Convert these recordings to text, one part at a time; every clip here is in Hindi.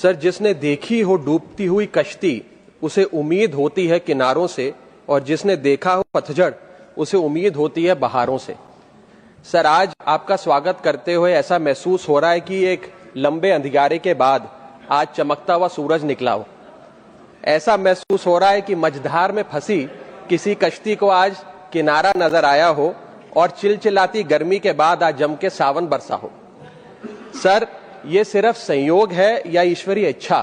सर, जिसने देखी हो डूबती हुई कश्ती उसे उम्मीद होती है किनारों से, और जिसने देखा हो पतझड़ उसे उम्मीद होती है बहारों से। सर, आज आपका स्वागत करते हुए ऐसा महसूस हो रहा है कि एक लंबे अंधियारे के बाद आज चमकता हुआ सूरज निकला हो। ऐसा महसूस हो रहा है कि मझधार में फंसी किसी कश्ती को आज किनारा नजर आया हो और चिलचिलाती गर्मी के बाद आज जम के सावन बरसा हो। सर, ये सिर्फ संयोग है या ईश्वरीय इच्छा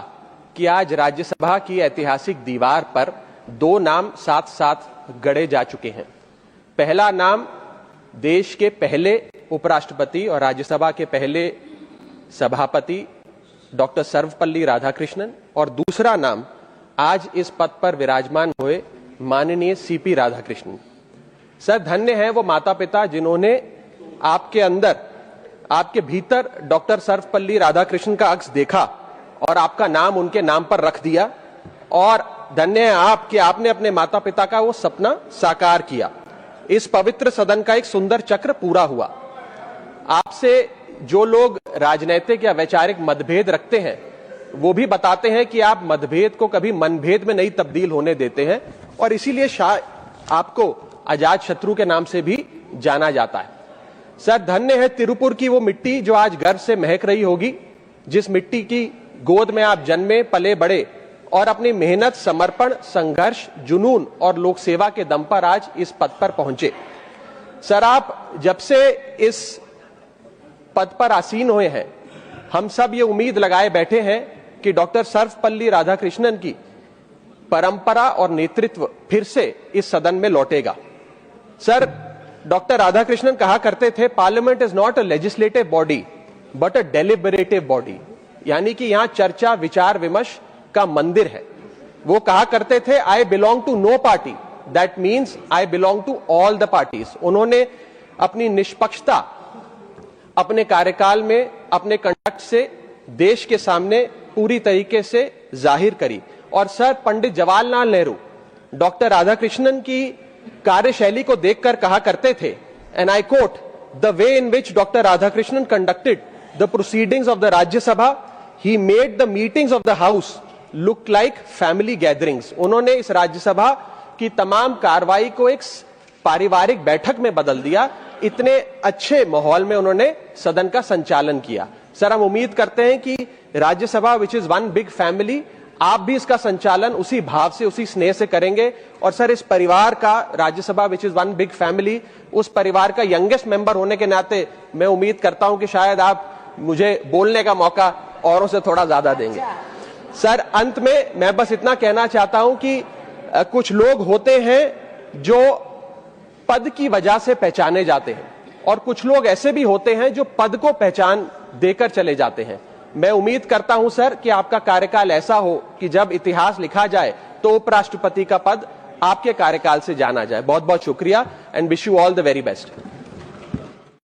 कि आज राज्यसभा की ऐतिहासिक दीवार पर दो नाम साथ साथ गढ़े जा चुके हैं। पहला नाम देश के पहले उपराष्ट्रपति और राज्यसभा के पहले सभापति डॉक्टर सर्वपल्ली राधाकृष्णन, और दूसरा नाम आज इस पद पर विराजमान हुए माननीय सीपी राधाकृष्णन। सर, धन्य है वो माता पिता जिन्होंने आपके अंदर, आपके भीतर डॉक्टर सर्वपल्ली राधाकृष्णन का अक्स देखा और आपका नाम उनके नाम पर रख दिया, और धन्य है आप कि आपने अपने माता पिता का वो सपना साकार किया। इस पवित्र सदन का एक सुंदर चक्र पूरा हुआ। आपसे जो लोग राजनीतिक या वैचारिक मतभेद रखते हैं वो भी बताते हैं कि आप मतभेद को कभी मनभेद में नहीं तब्दील होने देते हैं, और इसीलिए आपको अजात शत्रु के नाम से भी जाना जाता है। सर, धन्य है तिरुपुर की वो मिट्टी जो आज गर्व से महक रही होगी, जिस मिट्टी की गोद में आप जन्मे पले बड़े और अपनी मेहनत, समर्पण, संघर्ष, जुनून और लोक सेवा के दम पर आज इस पद पर पहुंचे। सर, आप जब से इस पद पर आसीन हुए हैं, हम सब ये उम्मीद लगाए बैठे हैं कि डॉक्टर सर्वपल्ली राधाकृष्णन की परंपरा और नेतृत्व फिर से इस सदन में लौटेगा। सर, डॉक्टर राधाकृष्णन कहा करते थे, parliament is not a legislative body but a deliberative body, यानी कि यहां चर्चा, विचार विमर्श का मंदिर है। वो कहा करते थे, I belong to no party, that means I belong to all the parties. उन्होंने अपनी निष्पक्षता अपने कार्यकाल में, अपने कंडक्ट से देश के सामने पूरी तरीके से जाहिर करी। और सर, पंडित जवाहरलाल नेहरू डॉक्टर राधाकृष्णन की कार्यशैली को देखकर कहा करते थे, and I quote, the way in which doctor Radhakrishnan conducted the proceedings of the Rajya Sabha, he made the meetings of the house look like family gatherings. उन्होंने इस राज्यसभा की तमाम कार्रवाई को एक पारिवारिक बैठक में बदल दिया। इतने अच्छे माहौल में उन्होंने सदन का संचालन किया। सर, हम उम्मीद करते हैं कि Rajya Sabha which is one big family, आप भी इसका संचालन उसी भाव से, उसी स्नेह से करेंगे। और सर, इस परिवार का, Rajya Sabha which is one big family, उस परिवार का यंगेस्ट मेंबर होने के नाते मैं उम्मीद करता हूं कि शायद आप मुझे बोलने का मौका औरों से थोड़ा ज्यादा देंगे। सर, अंत में मैं बस इतना कहना चाहता हूं कि कुछ लोग होते हैं जो पद की वजह से पहचाने जाते हैं, और कुछ लोग ऐसे भी होते हैं जो पद को पहचान देकर चले जाते हैं। मैं उम्मीद करता हूं सर कि आपका कार्यकाल ऐसा हो कि जब इतिहास लिखा जाए तो उपराष्ट्रपति का पद आपके कार्यकाल से जाना जाए। बहुत बहुत शुक्रिया, and wish you all the very best.